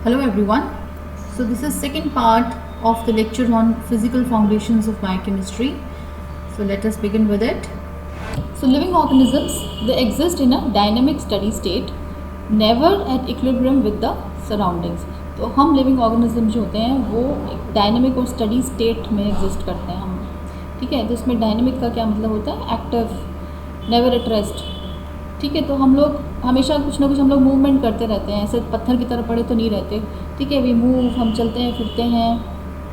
Hello everyone. So this is second part of the lecture on physical foundations of biochemistry. So let us begin with it. So living organisms, they exist in a dynamic steady state, never at equilibrium with the surroundings. तो हम living organism जो होते हैं वो एक dynamic और steady state में exist करते हैं हम, ठीक है। तो इसमें डायनेमिक का क्या मतलब होता है? एक्टिव, नेवर एट रेस्ट, ठीक है। तो हम लोग हमेशा कुछ ना कुछ हम लोग मूवमेंट करते रहते हैं, ऐसे पत्थर की तरह पड़े तो नहीं रहते, ठीक है। वी मूव, हम चलते हैं, फिरते हैं,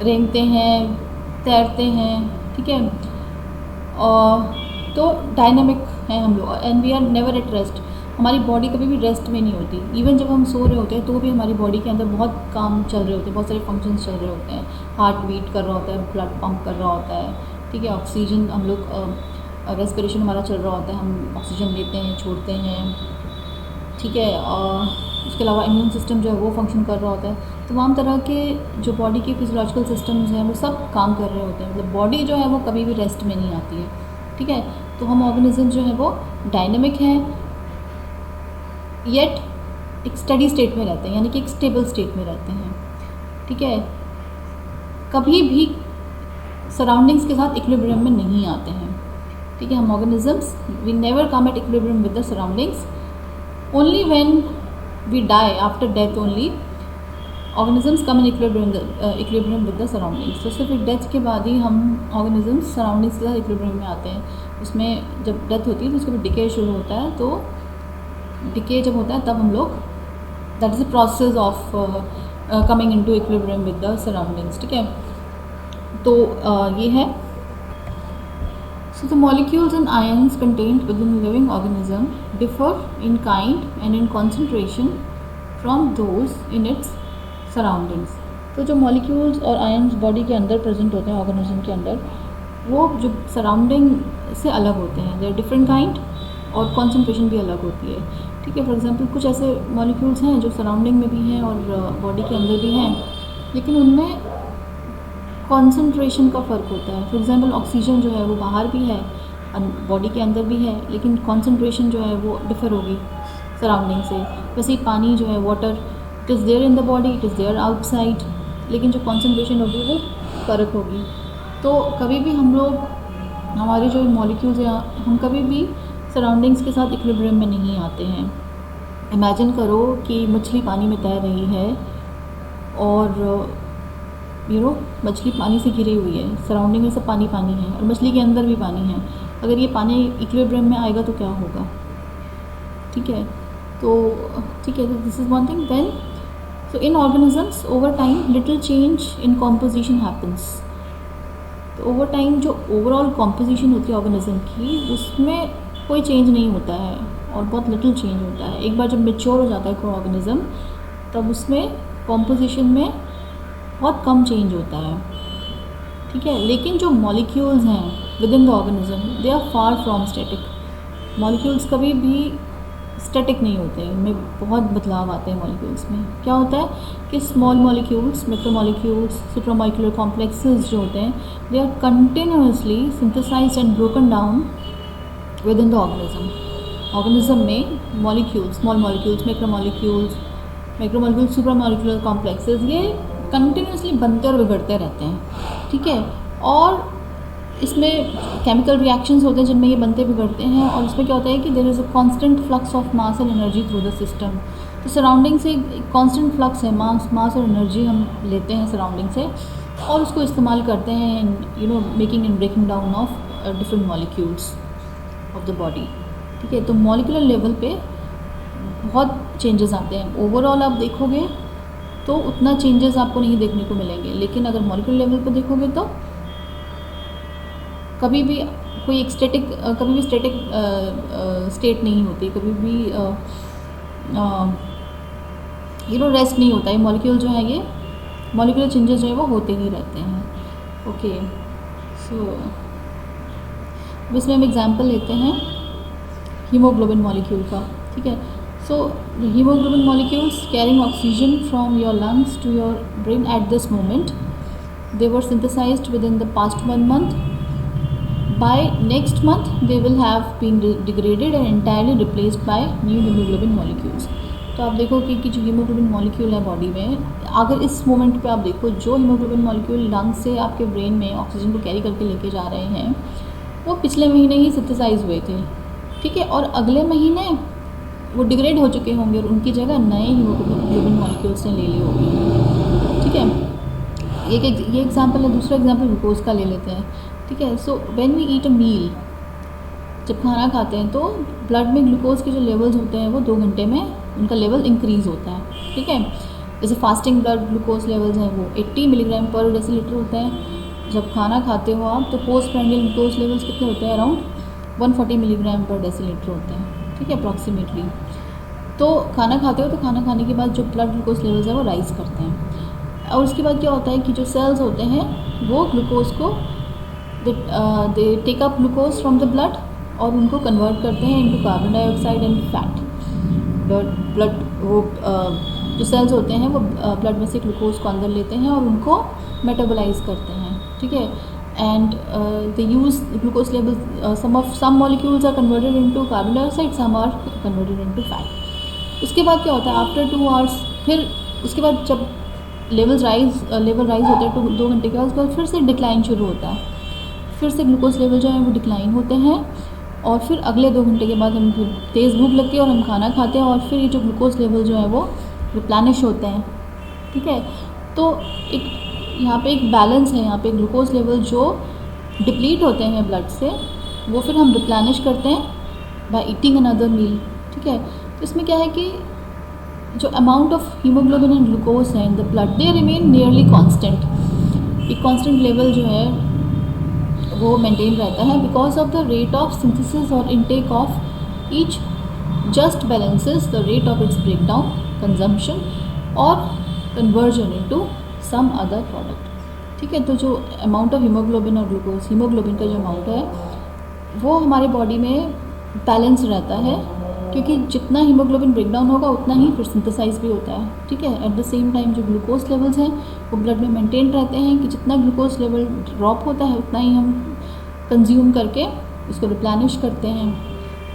रेंगते हैं, तैरते हैं, ठीक है। और तो डायनामिक हैं हम लोग, and we are never at rest. हमारी बॉडी कभी भी रेस्ट में नहीं होती। इवन जब हम सो रहे होते हैं तो भी हमारी बॉडी के अंदर बहुत काम चल रहे होते हैं, बहुत सारे फंक्शंस चल रहे होते हैं। हार्ट बीट कर रहा होता है, ब्लड पंप कर रहा होता है, ठीक है। ऑक्सीजन हम लोग रेस्पिरेशन हमारा चल रहा होता है, हम ऑक्सीजन लेते हैं, छोड़ते हैं, ठीक है। और उसके अलावा इम्यून सिस्टम जो है वो फंक्शन कर रहा होता है। तमाम तरह के जो बॉडी के फिजियोलॉजिकल सिस्टम्स हैं वो सब काम कर रहे होते हैं। मतलब बॉडी जो है वो कभी भी रेस्ट में नहीं आती है, ठीक है। तो हम ऑर्गेनिज्म जो है वो डायनेमिक हैं, येट एक स्टडी स्टेट में रहते हैं, यानी कि एक स्टेबल स्टेट में रहते हैं, ठीक है। कभी भी सराउंडिंग्स के साथ इक्विलिब्रियम में नहीं आते हैं, ठीक है। हम organisms, we never come at equilibrium with the surroundings. Only when we die, after death only organisms come in equilibrium with the surroundings. तो सिर्फ एक डेथ के बाद ही हम ऑर्गेनिजम्स सराउंडिंग्स के साथ इक्विलिब्रियम में आते हैं। उसमें जब डेथ होती है तो उसके बाद डिके शुरू होता है। तो डिके जब होता है तब हम लोग, that is the process of coming into equilibrium with the surroundings, ठीक है। तो ये है। So the molecules and ions contained within a living organism differ in kind and in concentration from those in its surroundings. तो जो molecules और ions body के अंदर प्रेजेंट होते हैं ऑर्गेनिज्म के अंदर, वो जो सराउंडिंग से अलग होते हैं, दे आर डिफरेंट काइंड, और कॉन्सेंट्रेशन भी अलग होती है, ठीक है। फॉर एग्जांपल कुछ ऐसे मॉलिक्यूल्स हैं जो सराउंडिंग में भी हैं और बॉडी के अंदर भी हैं, लेकिन उनमें कॉन्सेंट्रेशन का फ़र्क होता है। फॉर एग्जांपल ऑक्सीजन जो है वो बाहर भी है, बॉडी के अंदर भी है, लेकिन कॉन्सेंट्रेशन जो है वो डिफ़र होगी सराउंडिंग से। वैसे ही पानी जो है, water, it is there in the body, it is there outside, लेकिन जो कॉन्सेंट्रेशन होगी वो फ़र्क होगी। तो कभी भी हम लोग, हमारे जो मॉलिक्यूल्स हैं, हम कभी भी सराउंडिंग्स के साथ इक्विलिब्रियम में नहीं आते हैं। इमेजिन करो कि मछली पानी में तैर रही है और मछली पानी से घिरी हुई है, सराउंडिंग में सब पानी पानी है और मछली के अंदर भी पानी है। अगर ये पानी इक्विलिब्रियम में आएगा तो क्या होगा, ठीक है। तो ठीक है, this is one thing. Then so in organisms over time little change in composition happens. तो ओवर टाइम जो ओवरऑल कॉम्पोजिशन होती है ऑर्गेनिज्म की, उसमें कोई चेंज नहीं होता है और बहुत लिटिल चेंज होता है। एक बार जब मेच्योर हो जाता है कोई ऑर्गेनिज्म, तब उसमें कॉम्पोजिशन में बहुत कम चेंज होता है, ठीक है। लेकिन जो मॉलिक्यूल्स हैं within the organism, they are far from static. Molecules कभी भी स्टैटिक नहीं होते, इनमें बहुत बदलाव आते हैं मॉलिक्यूल्स में। क्या होता है कि small molecules, macromolecules, supramolecular complexes जो होते हैं, they are continuously synthesised and broken down within the organism. Organism में molecules, small molecules, macromolecules, supramolecular complexes, ये कंटिन्यूसली बनते और बिगड़ते रहते हैं, ठीक है। और इसमें केमिकल रिएक्शंस होते हैं जिनमें ये बनते बिगड़ते हैं, और इसमें क्या होता है कि there is a constant flux of mass and energy through the system. तो सराउंडिंग से कांस्टेंट फ्लक्स है, मास और एनर्जी हम लेते हैं सराउंडिंग से और उसको इस्तेमाल करते हैं in making and breaking down of different molecules of the body, ठीक है। तो मॉलिकुलर लेवल पे बहुत चेंजेस आते हैं। ओवरऑल आप देखोगे तो उतना चेंजेस आपको नहीं देखने को मिलेंगे, लेकिन अगर मॉलिक्यूलर लेवल पे देखोगे तो कभी भी कोई एक स्टैटिक स्टेट नहीं होती, कभी भी रेस्ट नहीं होता है। मॉलिक्यूल जो है, ये मॉलिक्यूलर चेंजेस जो है वो होते ही रहते हैं, ओके। सो इसमें हम एग्जांपल लेते हैं हीमोग्लोबिन मॉलिक्यूल का, ठीक है। So the hemoglobin molecules carrying oxygen from your lungs to your brain at this moment, they were synthesized within the past 1 month. By next month they will have been degraded and entirely replaced by new hemoglobin molecules, तो आप देखो कि जो haemoglobin molecule है body में, अगर इस moment पे आप देखो जो हीमोग्लोबिन मॉलिक्यूल लंग से आपके ब्रेन में ऑक्सीजन को कैरी करके लेके जा रहे हैं वो पिछले महीने ही सिंथेसाइज हुए थे, ठीक है, और अगले महीने वो डिग्रेड हो चुके होंगे और उनकी जगह नए हीमोग्लोबिन मॉलिक्यूल्स ने ले ली होगी, ठीक है। ये एग्जांपल है। दूसरा एग्जांपल ग्लूकोज का ले लेते हैं, ठीक है। सो व्हेन वी ईट अ मील, जब खाना खाते हैं तो ब्लड में ग्लूकोज के जो लेवल्स होते हैं वो 2 घंटे में उनका लेवल इंक्रीज़ होता है, ठीक है। जैसे फास्टिंग ब्लड ग्लूकोज लेवल्स हैं वो 80 मिलीग्राम पर डेसीलीटर होते हैं। जब खाना खाते हो आप तो पोस्ट प्रांडियल ग्लूकोज लेवल्स कितने होते हैं? अराउंड 140 मिलीग्राम पर डेसीलीटर होते हैं, ठीक है, अप्रॉक्सीमेटली। तो खाना खाते हो तो खाना खाने के बाद जो ब्लड ग्लूकोज लेवल्स हैं वो राइज़ करते हैं और उसके बाद क्या होता है कि जो सेल्स होते हैं वो ग्लूकोज को they take up glucose from the blood और उनको कन्वर्ट करते हैं into carbon dioxide and fat. Blood वो जो सेल्स होते हैं वो ब्लड में से ग्लूकोज को अंदर लेते हैं और उनको मेटाबोलाइज करते हैं, ठीक है। And they use glucose level, some molecules are converted into carbon dioxide, some are converted into fat. उसके बाद क्या होता है आफ्टर 2 आवर्स, फिर उसके बाद जब लेवल राइज होते हैं 2 घंटे के बाद, उसके बाद फिर से डिक्लाइन शुरू होता है। फिर से ग्लूकोज लेवल जो है वो डिक्लाइन होते हैं और फिर अगले 2 घंटे के बाद हम तेज़ भूख लगती है और हम खाना खाते हैं और फिर ये जो ग्लूकोज लेवल जो है वो रिप्लेनिश होते हैं, ठीक है। तो एक यहाँ पे एक बैलेंस है, यहाँ पे ग्लूकोज लेवल जो डिप्लीट होते हैं ब्लड से वो फिर हम रिप्लेनिश करते हैं बाय ईटिंग अनदर मील, ठीक है। तो इसमें क्या है कि जो amount of haemoglobin and glucose है in the blood they remain nearly constant. एक कांस्टेंट लेवल जो है वो मेंटेन रहता है because of the rate of synthesis और intake of each just balances the rate of its breakdown, consumption और conversion into some other product, ठीक है। तो जो अमाउंट ऑफ हीमोग्लोबिन और ग्लूकोज, हीमोग्लोबिन का जो अमाउंट है वो हमारे बॉडी में बैलेंस रहता है क्योंकि जितना हीमोग्लोबिन ब्रेकडाउन होगा उतना ही फिर सिंथेसाइज भी होता है, ठीक है। एट द सेम टाइम जो ग्लूकोज लेवल्स हैं वो ब्लड में मेंटेन रहते हैं कि जितना ग्लूकोज लेवल ड्रॉप होता है उतना ही हम कंज्यूम करके उसको रिप्लेनिश करते हैं,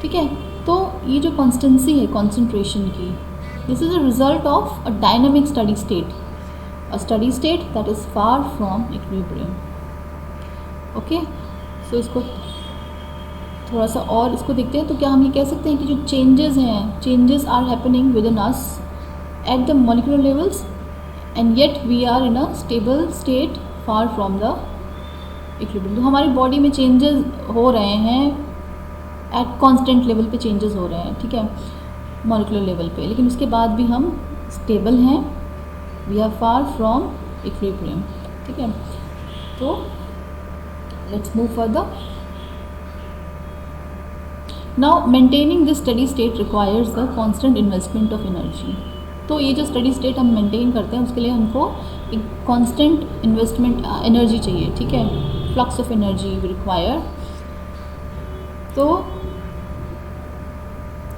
ठीक है। तो ये जो कॉन्स्टेंसी है कॉन्सेंट्रेशन की, this is a result of a dynamic steady state, a steady state that is far from equilibrium, okay. So इसको थोड़ा सा और इसको देखते हैं। तो क्या हम ये कह सकते हैं कि जो चेंजेस हैं, changes are happening within us at the molecular levels and yet we are in a stable state far from the equilibrium. तो हमारी बॉडी में चेंजेस हो रहे हैं एट कांस्टेंट लेवल पे चेंजेस हो रहे हैं, ठीक है, मॉलिक्यूलर लेवल पे, लेकिन उसके बाद भी हम स्टेबल हैं, we are far from equilibrium, ठीक है। तो let's move further. Now maintaining this steady state requires the constant investment of energy. तो ये जो स्टडी स्टेट हम मेंटेन करते हैं उसके लिए हमको एक कांस्टेंट इन्वेस्टमेंट एनर्जी चाहिए, ठीक है, फ्लक्स ऑफ एनर्जी रिक्वायर। तो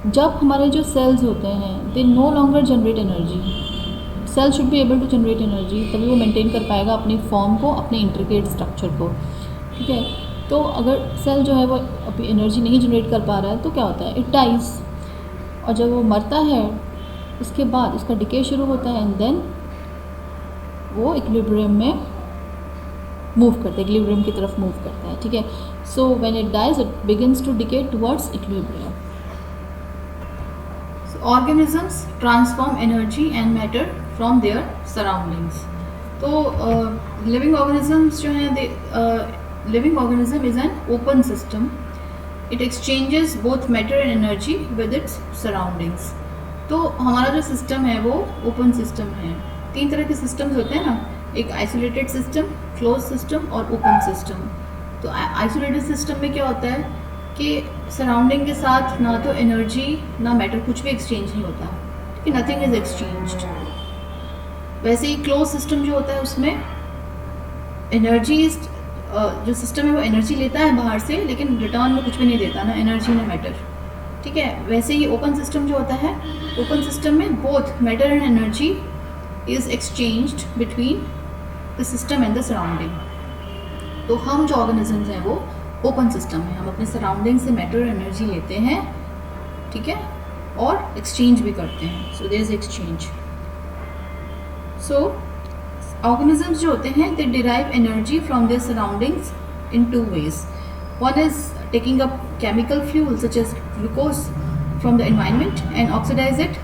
जब हमारे जो सेल्स होते हैं they no longer generate energy, cell should be able to generate energy, तभी वो मेंटेन कर पाएगा अपनी फॉर्म को, अपने इंट्रिकेट स्ट्रक्चर को, ठीक है। तो अगर सेल जो है वो अभी एनर्जी नहीं जनरेट कर पा रहा है तो क्या होता है, इट डाइज, और जब वो मरता है उसके बाद उसका डिके शुरू होता है एंड देन वो इक्विलिब्रियम में मूव करता है, इक्विलिब्रियम की तरफ मूव करता है, ठीक है। So when it dies it begins to decay towards equilibrium. Organisms transform energy and matter from their surroundings. तो लिविंग ऑर्गेनिजम्स जो हैं living organism is an open system. It exchanges both matter and energy with its surroundings. तो हमारा जो system है वो open system है। 3 तरह के सिस्टम्स होते हैं ना, एक आइसोलेटेड सिस्टम, क्लोज सिस्टम और ओपन सिस्टम। तो आइसोलेटेड सिस्टम में क्या होता है कि सराउंडिंग के साथ ना तो एनर्जी ना मैटर कुछ भी एक्सचेंज नहीं होता, कि नथिंग इज एक्सचेंज्ड। वैसे ही क्लोज सिस्टम जो होता है उसमें एनर्जी जो सिस्टम है वो एनर्जी लेता है बाहर से लेकिन रिटर्न में कुछ भी नहीं देता, ना एनर्जी ना मैटर, ठीक है। वैसे ही ओपन सिस्टम जो होता है, ओपन सिस्टम में both matter and energy is exchanged between the system and the surrounding. तो हम जो ऑर्गेनिजम्स हैं वो ओपन सिस्टम है, हम अपने सराउंडिंग से मैटर और एनर्जी लेते हैं, ठीक है, और एक्सचेंज भी करते हैं. So there is exchange. So organisms जो होते हैं they derive energy from their surroundings in two ways. One is taking up chemical fuel such as glucose from the environment and oxidise it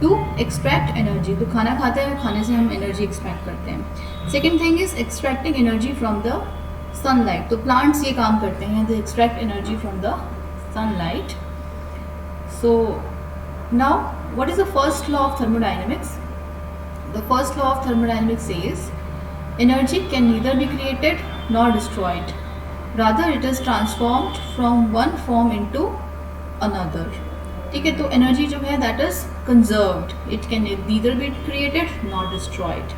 to extract energy. तो खाना खाते हैं, खाने से हम एनर्जी एक्सट्रैक्ट करते हैं. Second thing is extracting energy from the sunlight. तो प्लांट्स ये काम करते हैं, they extract energy from the sunlight. So now what is the first law of thermodynamics? The first law of thermodynamics says energy can neither be created nor destroyed. Rather, it is transformed from one form into another. ठीक है, तो energy जो है that is conserved. It can neither be created nor destroyed.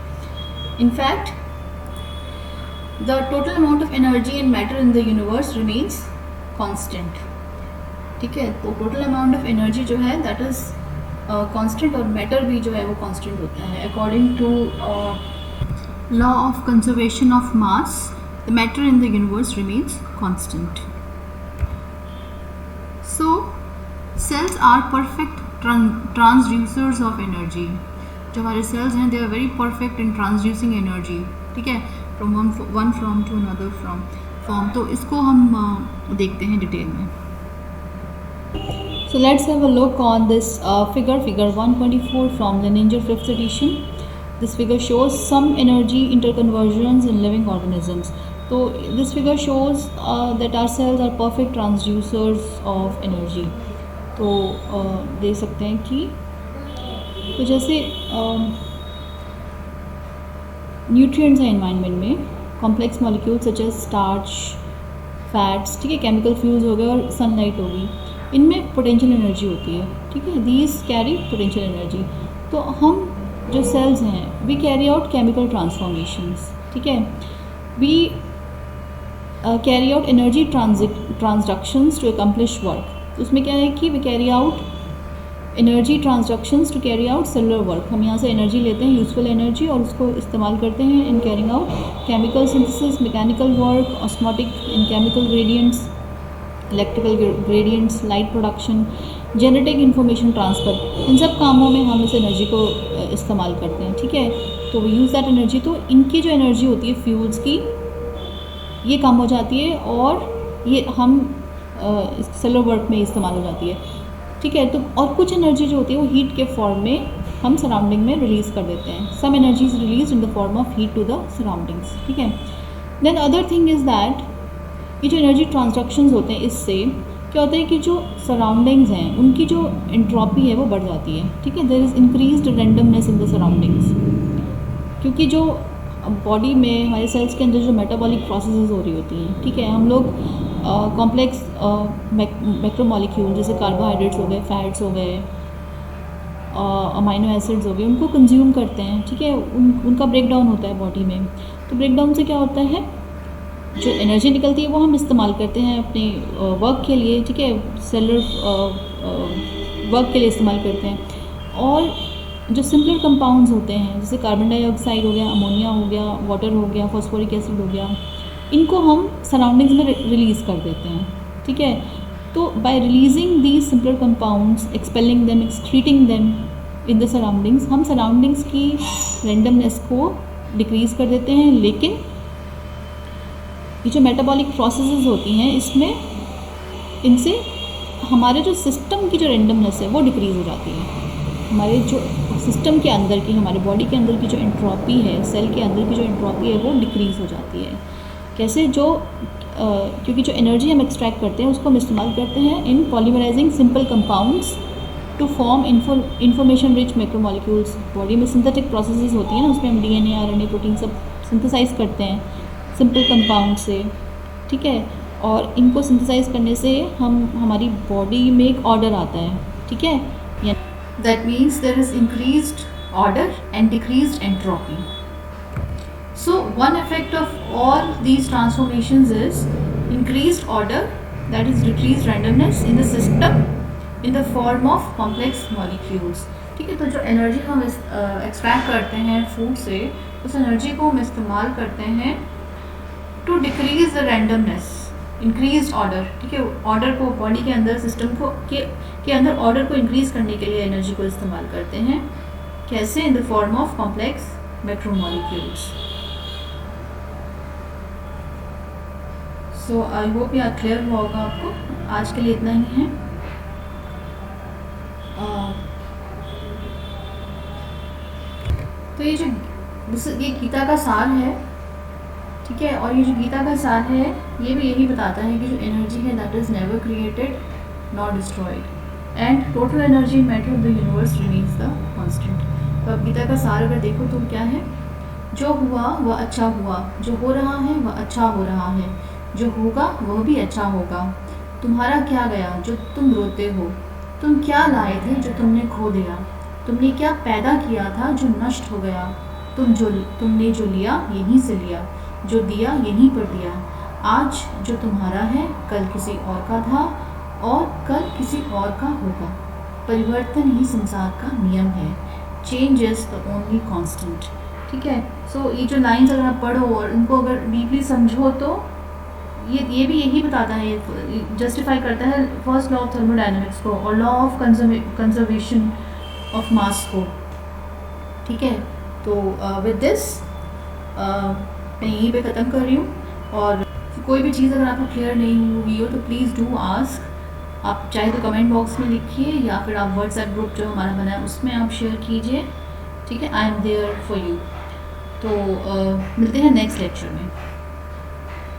In fact, the total amount of energy and matter in the universe remains constant. ठीक है, तो total amount of energy जो है that is कांस्टेंट और matter भी जो है वो कांस्टेंट होता है. According to law of conservation of mass the matter in the universe remains constant. So cells are perfect transducers of energy. जो हमारे सेल्स हैं they are very perfect in transducing energy. ठीक है, from one form to another form. तो इसको हम देखते हैं डिटेल में. So let's have a look on this figure 124 from the Ninja 5th edition. This figure shows some energy interconversions in living organisms. So this figure shows that our cells are perfect transducers of energy. तो देख सकते हैं कि तो जैसे nutrients हैं environment में, complex molecules such as starch, fats, ठीक है, केमिकल फ्यूल्स हो गए और सनलाइट हो गई, इनमें पोटेंशियल एनर्जी होती है. ठीक है, दीज कैरी पोटेंशियल एनर्जी. तो हम जो सेल्स हैं we carry out chemical transformations. ठीक है, we carry out energy transductions to accomplish work. तो उसमें क्या है कि we carry out energy transductions to carry out cellular work. हम यहाँ से एनर्जी लेते हैं, यूजफुल एनर्जी, और उसको इस्तेमाल करते हैं in carrying out chemical synthesis, mechanical work, osmotic in chemical gradients, electrical gradients, light production, genetic information transfer. इन सब कामों में हम इस एनर्जी को इस्तेमाल करते हैं. ठीक है, तो वी यूज़ दैट एनर्जी. तो इनकी जो एनर्जी होती है फ्यूल्स की, ये कम हो जाती है और ये हम सेलुलर वर्क में इस्तेमाल हो जाती है. ठीक है, तो और कुछ एनर्जी जो होती है वो हीट के फॉर्म में हम सराउंडिंग में रिलीज़ कर देते हैं. Some energy is release in the form of heat to the surroundings. ठीक है, then other thing is that ये जो एनर्जी ट्रांसडक्शंस होते हैं, इससे क्या होता है कि जो सराउंडिंग्स हैं उनकी जो एंट्रोपी है वो बढ़ जाती है. ठीक है, there is increased randomness in the surroundings. क्योंकि जो बॉडी में हमारे सेल्स के अंदर जो मेटाबॉलिक प्रोसेसेस हो रही होती हैं, ठीक है, हम लोग कॉम्प्लेक्स मैक्रोमॉलिक्यूल जैसे कार्बोहाइड्रेट्स हो गए, फैट्स हो गए, अमाइनो एसिड्स हो गए, उनको कंज्यूम करते हैं. ठीक है, उनका ब्रेक डाउन होता है बॉडी में. तो ब्रेक डाउन से क्या होता है, जो एनर्जी निकलती है वो हम इस्तेमाल करते हैं अपने वर्क के लिए. ठीक है, सेलुलर वर्क के लिए इस्तेमाल करते हैं. और जो सिंपलर कंपाउंड्स होते हैं जैसे कार्बन डाइऑक्साइड हो गया, अमोनिया हो गया, वाटर हो गया, फॉस्फोरिक एसिड हो गया, इनको हम सराउंडिंग्स में रिलीज़ कर देते हैं. ठीक है, तो bye releasing these simpler compounds, expelling them, excreting them in the surroundings, हम सराउंडिंग्स की रैंडमनेस को डिक्रीज़ कर देते हैं. लेकिन ये जो मेटाबॉलिक प्रोसेसेस होती हैं इसमें इनसे हमारे जो सिस्टम की जो रैंडमनेस है वो डिक्रीज़ हो जाती है. हमारे जो सिस्टम के अंदर की, हमारे बॉडी के अंदर की जो एंट्रोपी है, सेल के अंदर की जो एंट्रोपी है वो डिक्रीज़ हो जाती है. कैसे, जो क्योंकि जो एनर्जी हम एक्सट्रैक्ट करते हैं उसको हम इस्तेमाल करते हैं in polymerising simple compounds to form information rich macromolecules. Body में सिंथेटिक प्रोसेसेस होती हैं ना, उसमें हम DNA, RNA, प्रोटीन सब सिंथेसाइज करते हैं सिंपल कंपाउंड से. ठीक है, और इनको सिंथेसाइज करने से हमारी बॉडी में एक ऑर्डर आता है. ठीक है, that means there is increased order and decreased entropy. So one effect of all these transformations is increased order, that is decreased randomness in the system in the form of complex molecules. ठीक है, तो जो energy हम extract करते हैं food से, उस energy को हम इस्तेमाल करते हैं to decrease the randomness increase order, ठीक है, ऑर्डर को बॉडी के अंदर सिस्टम को के अंदर ऑर्डर को इंक्रीज करने के लिए एनर्जी को इस्तेमाल करते हैं। कैसे? इन the form of complex macromolecules. So I hope ये क्लियर हुआ होगा आपको। आज के लिए इतना ही है। तो ये गीता का सार है, ठीक है। और ये जो गीता का सार है ये भी यही बताता है कि जो एनर्जी है that is never created not destroyed and total energy matter of the universe remains the constant. तो अब गीता का सार अगर देखो तो क्या है? जो हुआ वह अच्छा हुआ, जो हो रहा है वह अच्छा हो रहा है, जो होगा वह भी अच्छा होगा। तुम्हारा क्या गया जो तुम रोते हो? तुम क्या लाए थे जो तुमने खो दिया? तुमने क्या पैदा किया था जो नष्ट हो गया? तुमने जो लिया यहीं से लिया, जो दिया यहीं पर दिया। आज जो तुम्हारा है कल किसी और का था और कल किसी और का होगा। परिवर्तन ही संसार का नियम है। Change is the only constant, ठीक है। सो ये जो लाइंस अगर आप पढ़ो और इनको अगर डीपली समझो तो ये भी यही बताता है, जस्टिफाई करता है फर्स्ट लॉ ऑफ थर्मोडायनेमिक्स को और लॉ ऑफ कंजर्वेशन ऑफ मास को, ठीक है। तो विद दिस मैं यहीं पे ख़त्म कर रही हूँ। और कोई भी चीज़ अगर आपको क्लियर नहीं हुई हो तो प्लीज़ डू आस्क। आप चाहे तो कमेंट बॉक्स में लिखिए या फिर आप व्हाट्सएप ग्रुप जो हमारा बना है उसमें आप शेयर कीजिए, ठीक है। I am there for you. तो मिलते हैं नेक्स्ट लेक्चर में।